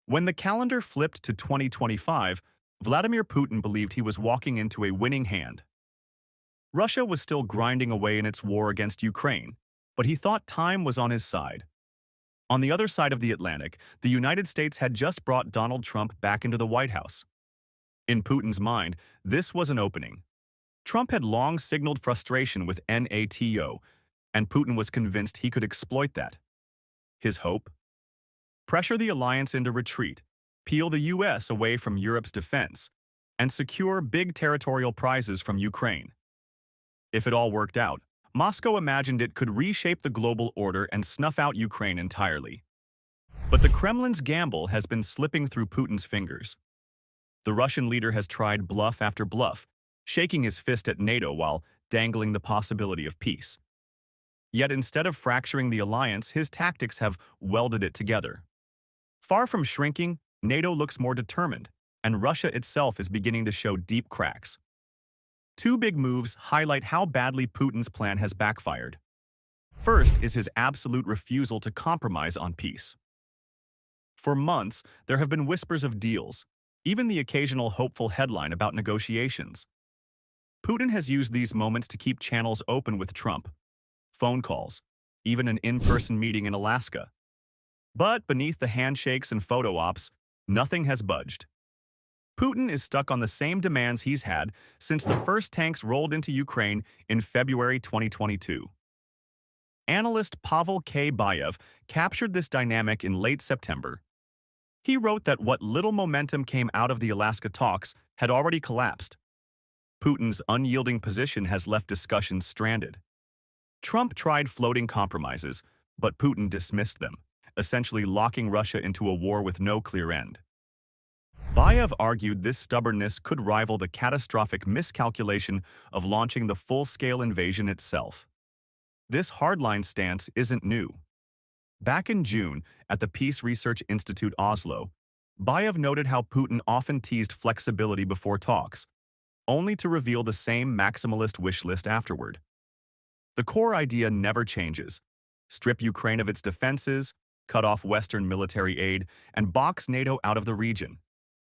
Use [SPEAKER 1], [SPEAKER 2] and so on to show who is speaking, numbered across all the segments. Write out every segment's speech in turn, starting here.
[SPEAKER 1] When the calendar flipped to 2025, Vladimir Putin believed he was walking into a winning hand. Russia was still grinding away in its war against Ukraine, but he thought time was on his side. On the other side of the Atlantic, the United States had just brought Donald Trump back into the White House. In Putin's mind, this was an opening. Trump had long signaled frustration with NATO, and Putin was convinced he could exploit that. His hope? Pressure the alliance into retreat, peel the US away from Europe's defense, and secure big territorial prizes from Ukraine. If it all worked out, Moscow imagined it could reshape the global order and snuff out Ukraine entirely. But the Kremlin's gamble has been slipping through Putin's fingers. The Russian leader has tried bluff after bluff, shaking his fist at NATO while dangling the possibility of peace. Yet instead of fracturing the alliance, his tactics have welded it together. Far from shrinking, NATO looks more determined, and Russia itself is beginning to show deep cracks. Two big moves highlight how badly Putin's plan has backfired. First is his absolute refusal to compromise on peace. For months, there have been whispers of deals, even the occasional hopeful headline about negotiations. Putin has used these moments to keep channels open with Trump. Phone calls, even an in-person meeting in Alaska. But beneath the handshakes and photo ops, nothing has budged. Putin is stuck on the same demands he's had since the first tanks rolled into Ukraine in February 2022. Analyst Pavel K. Bayev captured this dynamic in late September. He wrote that what little momentum came out of the Alaska talks had already collapsed. Putin's unyielding position has left discussions stranded. Trump tried floating compromises, but Putin dismissed them, essentially locking Russia into a war with no clear end. Bayev argued this stubbornness could rival the catastrophic miscalculation of launching the full-scale invasion itself. This hardline stance isn't new. Back in June, at the Peace Research Institute Oslo, Bayev noted how Putin often teased flexibility before talks, only to reveal the same maximalist wish list afterward. The core idea never changes: strip Ukraine of its defenses, cut off Western military aid, and box NATO out of the region.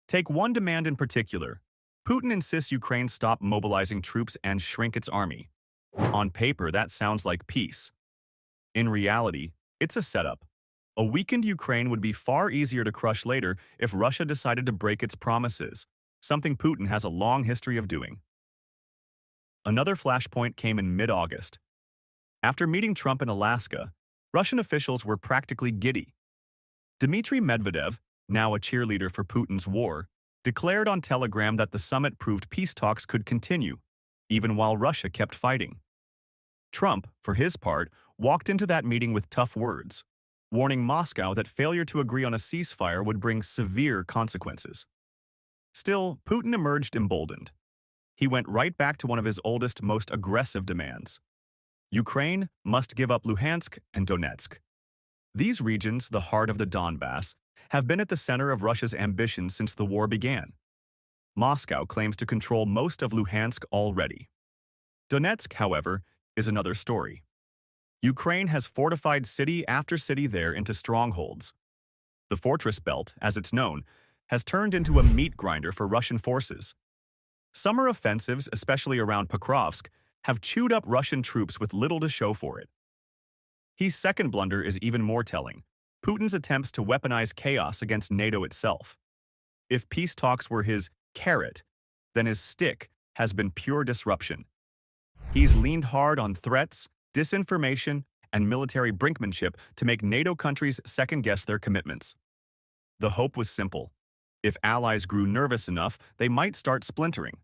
[SPEAKER 1] Take one demand in particular. Putin insists Ukraine stop mobilizing troops and shrink its army. On paper, that sounds like peace. In reality, it's a setup. A weakened Ukraine would be far easier to crush later if Russia decided to break its promises, something Putin has a long history of doing. Another flashpoint came in mid-August. After meeting Trump in Alaska, Russian officials were practically giddy. Dmitry Medvedev, now a cheerleader for Putin's war, declared on Telegram that the summit proved peace talks could continue, even while Russia kept fighting. Trump, for his part, walked into that meeting with tough words, warning Moscow that failure to agree on a ceasefire would bring severe consequences. Still, Putin emerged emboldened. He went right back to one of his oldest, most aggressive demands. Ukraine must give up Luhansk and Donetsk. These regions, the heart of the Donbass, have been at the center of Russia's ambitions since the war began. Moscow claims to control most of Luhansk already. Donetsk, however, is another story. Ukraine has fortified city after city there into strongholds. The fortress belt, as it's known, has turned into a meat grinder for Russian forces. Summer offensives, especially around Pokrovsk, have chewed up Russian troops with little to show for it. His second blunder is even more telling: Putin's attempts to weaponize chaos against NATO itself. If peace talks were his carrot, then his stick has been pure disruption. He's leaned hard on threats, disinformation, and military brinkmanship to make NATO countries second-guess their commitments. The hope was simple: if allies grew nervous enough, they might start splintering.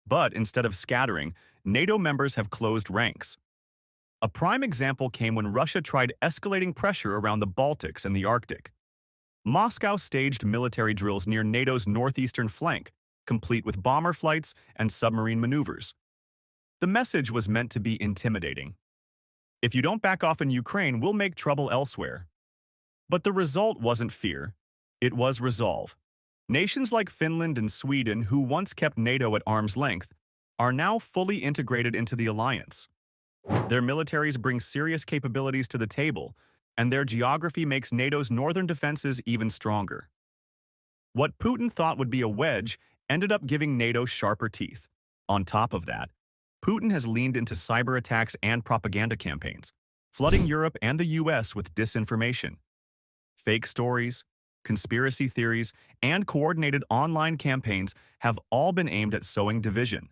[SPEAKER 1] But instead of scattering, NATO members have closed ranks. A prime example came when Russia tried escalating pressure around the Baltics and the Arctic. Moscow staged military drills near NATO's northeastern flank, complete with bomber flights and submarine maneuvers. The message was meant to be intimidating. If you don't back off in Ukraine, we'll make trouble elsewhere. But the result wasn't fear. It was resolve. Nations like Finland and Sweden, who once kept NATO at arm's length, are now fully integrated into the alliance. Their militaries bring serious capabilities to the table, and their geography makes NATO's northern defenses even stronger. What Putin thought would be a wedge ended up giving NATO sharper teeth. On top of that, Putin has leaned into cyber attacks and propaganda campaigns, flooding Europe and the US with disinformation. Fake stories, conspiracy theories, and coordinated online campaigns have all been aimed at sowing division.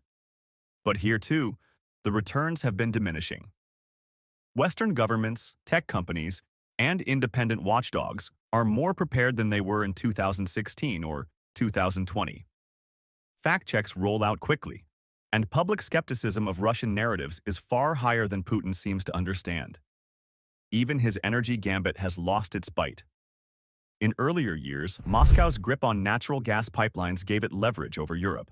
[SPEAKER 1] But here too, the returns have been diminishing. Western governments, tech companies, and independent watchdogs are more prepared than they were in 2016 or 2020. Fact checks roll out quickly, and public skepticism of Russian narratives is far higher than Putin seems to understand. Even his energy gambit has lost its bite. In earlier years, Moscow's grip on natural gas pipelines gave it leverage over Europe.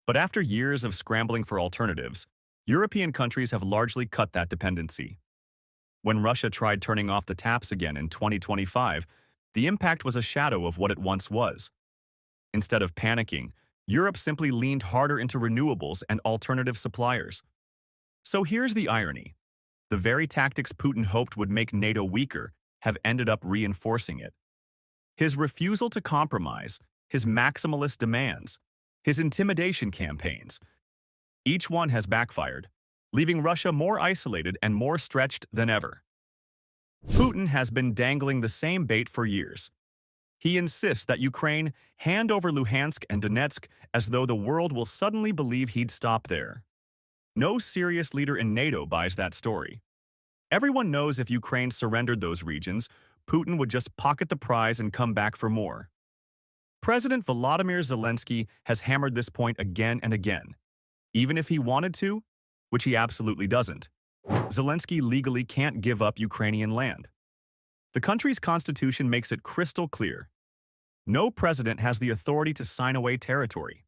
[SPEAKER 1] But after years of scrambling for alternatives, European countries have largely cut that dependency. When Russia tried turning off the taps again in 2025, the impact was a shadow of what it once was. Instead of panicking, Europe simply leaned harder into renewables and alternative suppliers. So here's the irony. The very tactics Putin hoped would make NATO weaker have ended up reinforcing it. His refusal to compromise, his maximalist demands, his intimidation campaigns, each one has backfired, leaving Russia more isolated and more stretched than ever. Putin has been dangling the same bait for years. He insists that Ukraine hand over Luhansk and Donetsk as though the world will suddenly believe he'd stop there. No serious leader in NATO buys that story. Everyone knows if Ukraine surrendered those regions, Putin would just pocket the prize and come back for more. President Volodymyr Zelensky has hammered this point again and again. Even if he wanted to, which he absolutely doesn't, Zelensky legally can't give up Ukrainian land. The country's constitution makes it crystal clear. No president has the authority to sign away territory.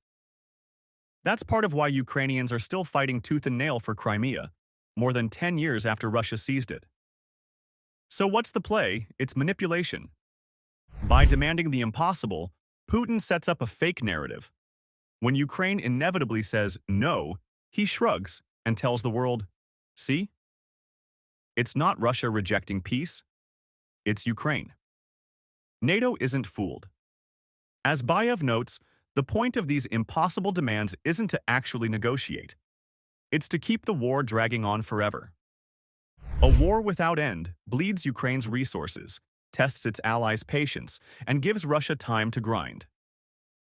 [SPEAKER 1] That's part of why Ukrainians are still fighting tooth and nail for Crimea, more than 10 years after Russia seized it. So what's the play? It's manipulation. By demanding the impossible, Putin sets up a fake narrative. When Ukraine inevitably says no, he shrugs and tells the world, see? It's not Russia rejecting peace. It's Ukraine. NATO isn't fooled. As Bayev notes, the point of these impossible demands isn't to actually negotiate. It's to keep the war dragging on forever. A war without end bleeds Ukraine's resources, tests its allies' patience, and gives Russia time to grind.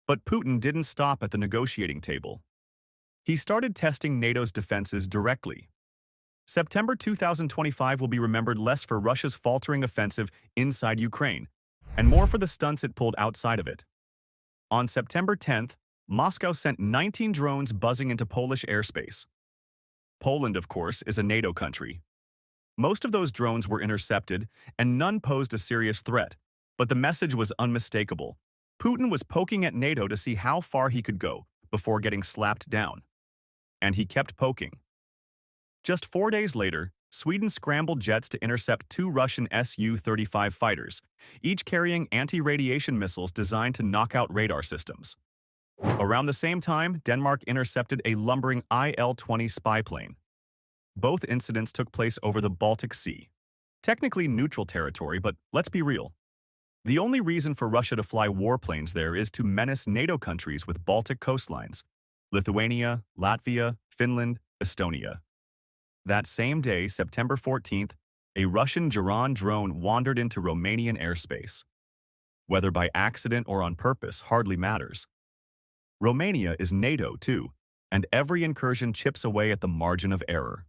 [SPEAKER 1] But Putin didn't stop at the negotiating table. He started testing NATO's defenses directly. September 2025 will be remembered less for Russia's faltering offensive inside Ukraine, and more for the stunts it pulled outside of it. On September 10th, Moscow sent 19 drones buzzing into Polish airspace. Poland, of course, is a NATO country. Most of those drones were intercepted, and none posed a serious threat, but the message was unmistakable. Putin was poking at NATO to see how far he could go before getting slapped down. And he kept poking. Just 4 days later, Sweden scrambled jets to intercept 2 Russian Su-35 fighters, each carrying anti-radiation missiles designed to knock out radar systems. Around the same time, Denmark intercepted a lumbering Il-20 spy plane. Both incidents took place over the Baltic Sea. Technically neutral territory, but let's be real. The only reason for Russia to fly warplanes there is to menace NATO countries with Baltic coastlines: Lithuania, Latvia, Finland, Estonia. That same day, September 14th, a Russian Geran drone wandered into Romanian airspace. Whether by accident or on purpose hardly matters. Romania is NATO too, and every incursion chips away at the margin of error.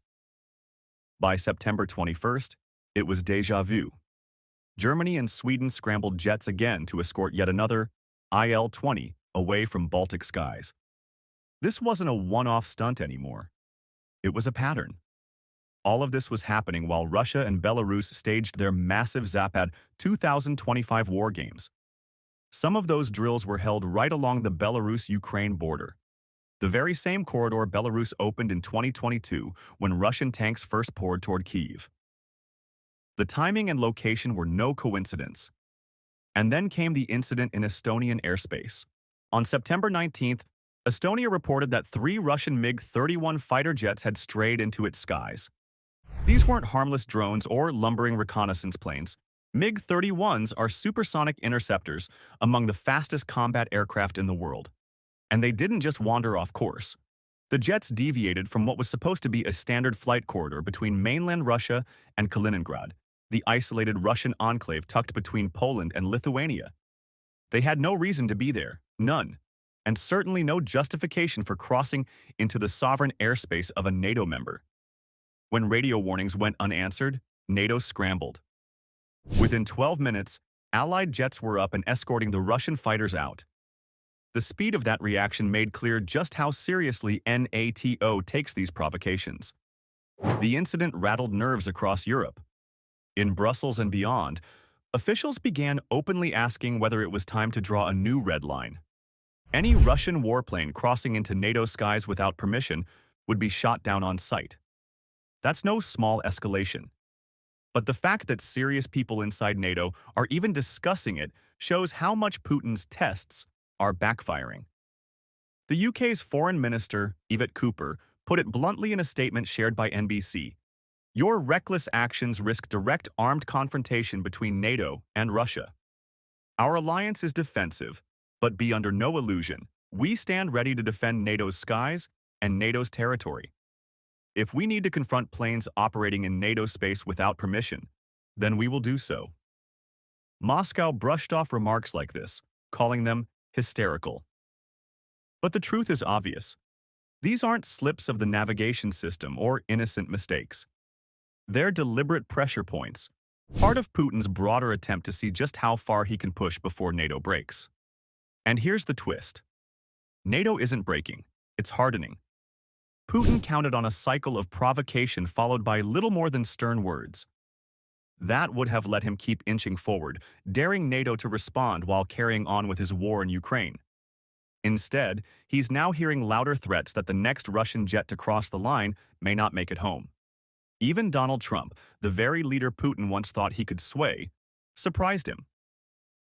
[SPEAKER 1] By September 21st, it was déjà vu. Germany and Sweden scrambled jets again to escort yet another Il-20 away from Baltic skies. This wasn't a one-off stunt anymore. It was a pattern. All of this was happening while Russia and Belarus staged their massive Zapad 2025 war games. Some of those drills were held right along the Belarus-Ukraine border. The very same corridor Belarus opened in 2022 when Russian tanks first poured toward Kyiv. The timing and location were no coincidence. And then came the incident in Estonian airspace. On September 19th, Estonia reported that 3 Russian MiG-31 fighter jets had strayed into its skies. These weren't harmless drones or lumbering reconnaissance planes. MiG-31s are supersonic interceptors among the fastest combat aircraft in the world. And they didn't just wander off course. The jets deviated from what was supposed to be a standard flight corridor between mainland Russia and Kaliningrad, the isolated Russian enclave tucked between Poland and Lithuania. They had no reason to be there, none, and certainly no justification for crossing into the sovereign airspace of a NATO member. When radio warnings went unanswered, NATO scrambled. Within 12 minutes, Allied jets were up and escorting the Russian fighters out. The speed of that reaction made clear just how seriously NATO takes these provocations. The incident rattled nerves across Europe. In Brussels and beyond, officials began openly asking whether it was time to draw a new red line. Any Russian warplane crossing into NATO skies without permission would be shot down on sight. That's no small escalation. But the fact that serious people inside NATO are even discussing it shows how much Putin's tests are backfiring. The UK's Foreign Minister, Yvette Cooper, put it bluntly in a statement shared by NBC. Your reckless actions risk direct armed confrontation between NATO and Russia. Our alliance is defensive, but be under no illusion. We stand ready to defend NATO's skies and NATO's territory. If we need to confront planes operating in NATO space without permission, then we will do so. Moscow brushed off remarks like this, calling them hysterical. But the truth is obvious. These aren't slips of the navigation system or innocent mistakes. They're deliberate pressure points, part of Putin's broader attempt to see just how far he can push before NATO breaks. And here's the twist. NATO isn't breaking, it's hardening. Putin counted on a cycle of provocation followed by little more than stern words. That would have let him keep inching forward, daring NATO to respond while carrying on with his war in Ukraine. Instead, he's now hearing louder threats that the next Russian jet to cross the line may not make it home. Even Donald Trump, the very leader Putin once thought he could sway, surprised him.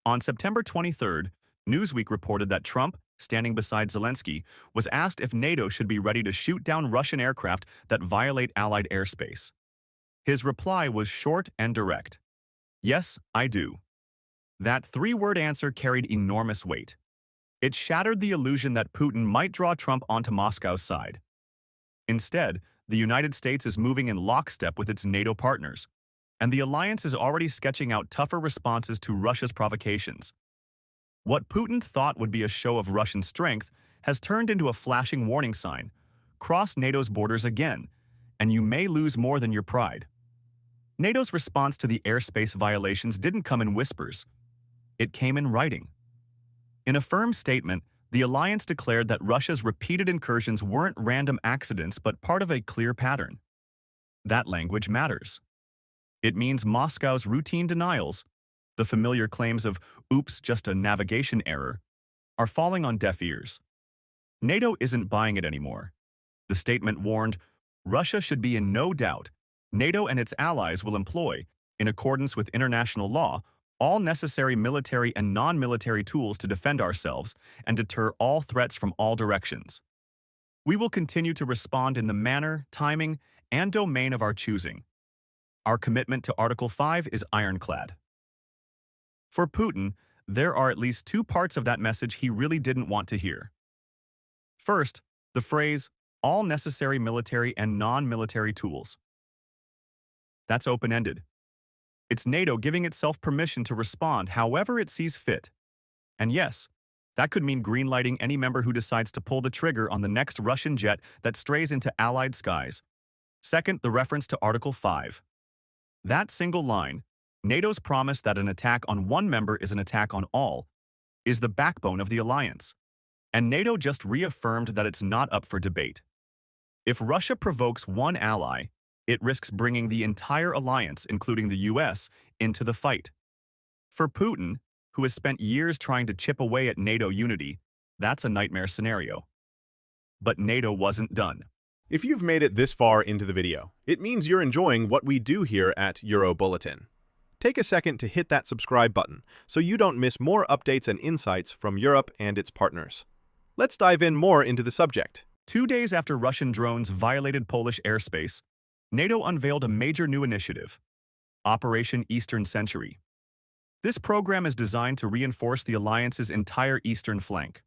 [SPEAKER 1] On September 23rd, Newsweek reported that Trump, standing beside Zelensky, was asked if NATO should be ready to shoot down Russian aircraft that violate Allied airspace. His reply was short and direct. Yes, I do. That three-word answer carried enormous weight. It shattered the illusion that Putin might draw Trump onto Moscow's side. Instead, the United States is moving in lockstep with its NATO partners, and the alliance is already sketching out tougher responses to Russia's provocations. What Putin thought would be a show of Russian strength has turned into a flashing warning sign. Cross NATO's borders again, and you may lose more than your pride. NATO's response to the airspace violations didn't come in whispers. It came in writing. In a firm statement, the alliance declared that Russia's repeated incursions weren't random accidents but part of a clear pattern. That language matters. It means Moscow's routine denials, the familiar claims of, oops, just a navigation error, are falling on deaf ears. NATO isn't buying it anymore. The statement warned, Russia should be in no doubt. NATO and its allies will employ, in accordance with international law, all necessary military and non-military tools to defend ourselves and deter all threats from all directions. We will continue to respond in the manner, timing, and domain of our choosing. Our commitment to Article 5 is ironclad. For Putin, there are at least two parts of that message he really didn't want to hear. First, the phrase, all necessary military and non-military tools. That's open-ended. It's NATO giving itself permission to respond however it sees fit. And yes, that could mean greenlighting any member who decides to pull the trigger on the next Russian jet that strays into Allied skies. Second, the reference to Article 5. That single line, NATO's promise that an attack on one member is an attack on all, is the backbone of the alliance. And NATO just reaffirmed that it's not up for debate. If Russia provokes one ally, it risks bringing the entire alliance, including the US, into the fight. For Putin, who has spent years trying to chip away at NATO unity, that's a nightmare scenario. But NATO wasn't done.
[SPEAKER 2] If you've made it this far into the video, it means you're enjoying what we do here at Euro Bulletin. Take a second to hit that subscribe button so you don't miss more updates and insights from Europe and its partners. Let's dive in more into the subject.
[SPEAKER 1] 2 days after Russian drones violated Polish airspace, NATO unveiled a major new initiative, Operation Eastern Century. This program is designed to reinforce the alliance's entire eastern flank.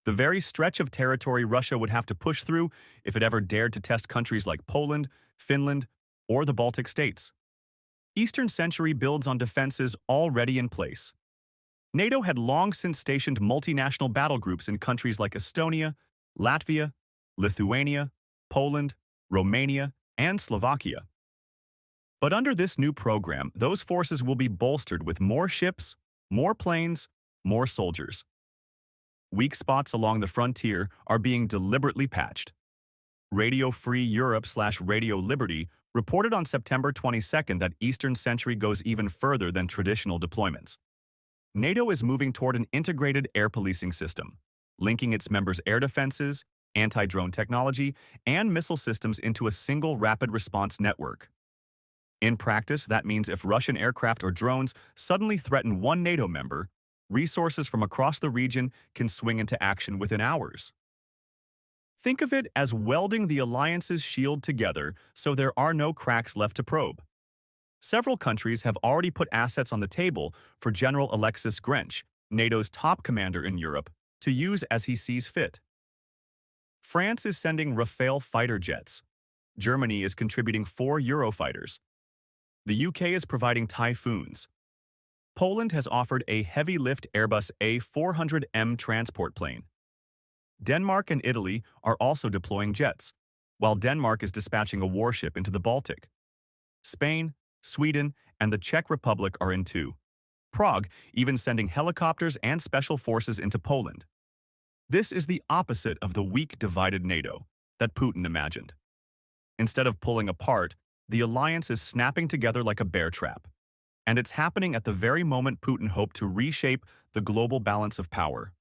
[SPEAKER 1] The very stretch of territory Russia would have to push through if it ever dared to test countries like Poland, Finland, or the Baltic states. Eastern Century builds on defenses already in place. NATO had long since stationed multinational battle groups in countries like Estonia, Latvia, Lithuania, Poland, Romania, and Slovakia. But under this new program, those forces will be bolstered with more ships, more planes, more soldiers. Weak spots along the frontier are being deliberately patched. Radio Free Europe/Radio Liberty reported on September 22nd that Eastern Century goes even further than traditional deployments. NATO is moving toward an integrated air policing system, linking its members' air defenses, anti-drone technology, and missile systems into a single rapid response network. In practice, that means if Russian aircraft or drones suddenly threaten one NATO member, resources from across the region can swing into action within hours. Think of it as welding the alliance's shield together so there are no cracks left to probe. Several countries have already put assets on the table for General Alexis Grench, NATO's top commander in Europe, to use as he sees fit. France is sending Rafale fighter jets. Germany is contributing 4 Eurofighters. The UK is providing Typhoons. Poland has offered a heavy-lift Airbus A400M transport plane. Denmark and Italy are also deploying jets, while Denmark is dispatching a warship into the Baltic. Spain, Sweden, and the Czech Republic are in too. Prague even sending helicopters and special forces into Poland. This is the opposite of the weak, divided NATO that Putin imagined. Instead of pulling apart, the alliance is snapping together like a bear trap. And it's happening at the very moment Putin hoped to reshape the global balance of power.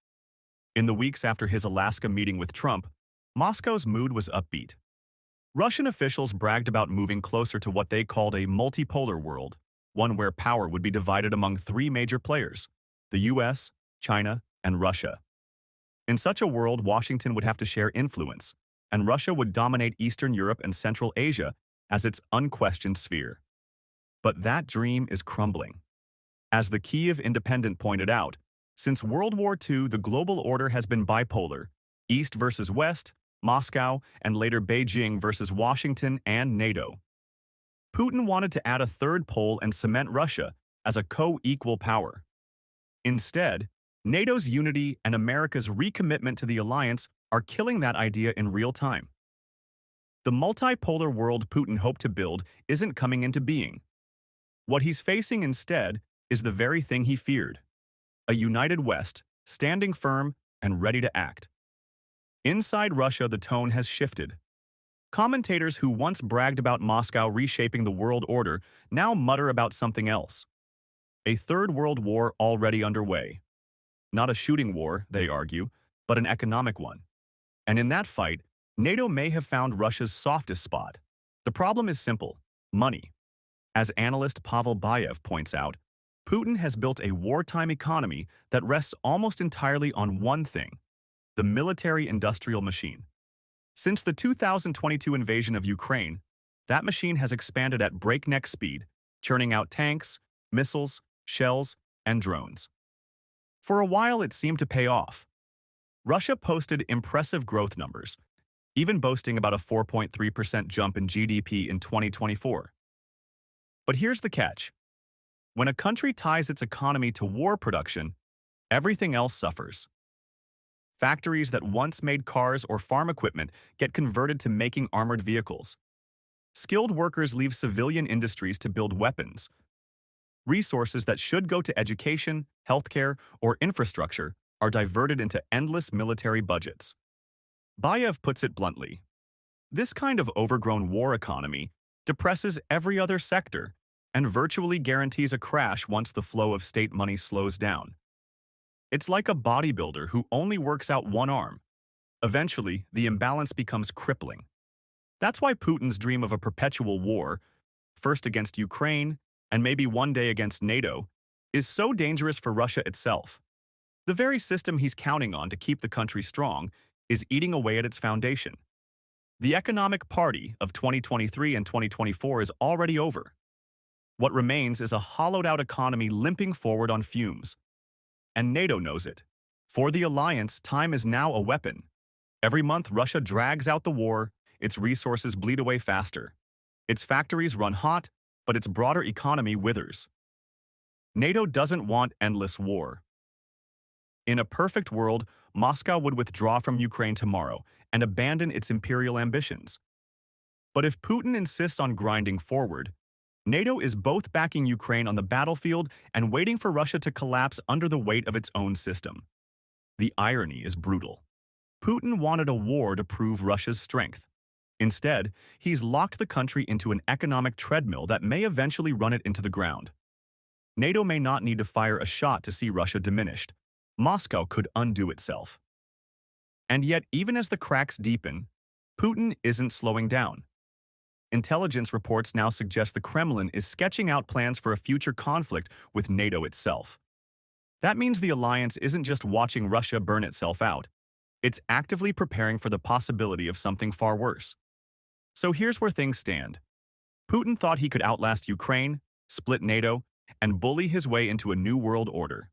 [SPEAKER 1] In the weeks after his Alaska meeting with Trump, Moscow's mood was upbeat. Russian officials bragged about moving closer to what they called a multipolar world, one where power would be divided among 3 major players: the US, China, and Russia. In such a world, Washington would have to share influence, and Russia would dominate Eastern Europe and Central Asia as its unquestioned sphere. But that dream is crumbling. As the Kyiv Independent pointed out, since World War II, the global order has been bipolar: East versus West, Moscow, and later Beijing versus Washington and NATO. Putin wanted to add a third pole and cement Russia as a co-equal power. Instead, NATO's unity and America's recommitment to the alliance are killing that idea in real time. The multipolar world Putin hoped to build isn't coming into being. What he's facing instead is the very thing he feared: a united West, standing firm and ready to act. Inside Russia, the tone has shifted. Commentators who once bragged about Moscow reshaping the world order now mutter about something else: a third world war already underway. Not a shooting war, they argue, but an economic one. And in that fight, NATO may have found Russia's softest spot. The problem is simple: money. As analyst Pavel Bayev points out, Putin has built a wartime economy that rests almost entirely on one thing: the military-industrial machine. Since the 2022 invasion of Ukraine, that machine has expanded at breakneck speed, churning out tanks, missiles, shells, and drones. For a while, it seemed to pay off. Russia posted impressive growth numbers, even boasting about a 4.3% jump in GDP in 2024. But here's the catch: when a country ties its economy to war production, everything else suffers. Factories that once made cars or farm equipment get converted to making armored vehicles. Skilled workers leave civilian industries to build weapons. Resources that should go to education, healthcare, or infrastructure are diverted into endless military budgets. Bayev puts it bluntly: this kind of overgrown war economy depresses every other sector and virtually guarantees a crash once the flow of state money slows down. It's like a bodybuilder who only works out one arm. Eventually, the imbalance becomes crippling. That's why Putin's dream of a perpetual war, first against Ukraine and maybe one day against NATO, is so dangerous for Russia itself. The very system he's counting on to keep the country strong is eating away at its foundation. The economic party of 2023 and 2024 is already over. What remains is a hollowed-out economy limping forward on fumes. And NATO knows it. For the alliance, time is now a weapon. Every month, Russia drags out the war, its resources bleed away faster. Its factories run hot, but its broader economy withers. NATO doesn't want endless war. In a perfect world, Moscow would withdraw from Ukraine tomorrow and abandon its imperial ambitions. But if Putin insists on grinding forward, NATO is both backing Ukraine on the battlefield and waiting for Russia to collapse under the weight of its own system. The irony is brutal. Putin wanted a war to prove Russia's strength. Instead, he's locked the country into an economic treadmill that may eventually run it into the ground. NATO may not need to fire a shot to see Russia diminished. Moscow could undo itself. And yet, even as the cracks deepen, Putin isn't slowing down. Intelligence reports now suggest the Kremlin is sketching out plans for a future conflict with NATO itself. That means the alliance isn't just watching Russia burn itself out. It's actively preparing for the possibility of something far worse. So here's where things stand. Putin thought he could outlast Ukraine, split NATO, and bully his way into a new world order.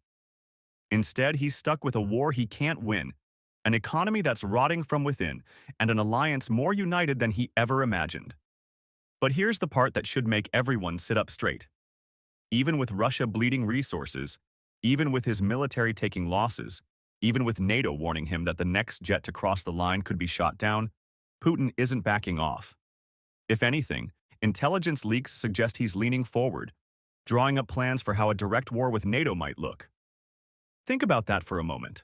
[SPEAKER 1] Instead, he's stuck with a war he can't win, an economy that's rotting from within, and an alliance more united than he ever imagined. But here's the part that should make everyone sit up straight. Even with Russia bleeding resources, even with his military taking losses, even with NATO warning him that the next jet to cross the line could be shot down, Putin isn't backing off. If anything, intelligence leaks suggest he's leaning forward, drawing up plans for how a direct war with NATO might look. Think about that for a moment.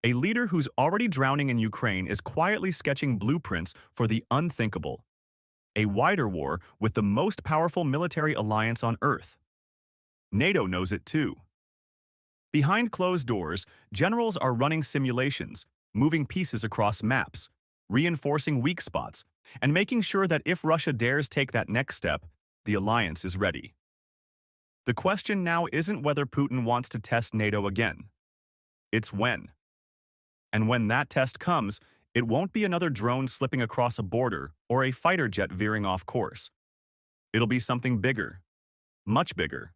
[SPEAKER 1] A leader who's already drowning in Ukraine is quietly sketching blueprints for the unthinkable. A wider war with the most powerful military alliance on Earth. NATO knows it too. Behind closed doors, generals are running simulations, moving pieces across maps, reinforcing weak spots, and making sure that if Russia dares take that next step, the alliance is ready. The question now isn't whether Putin wants to test NATO again. It's when. And when that test comes, it won't be another drone slipping across a border or a fighter jet veering off course. It'll be something bigger, much bigger.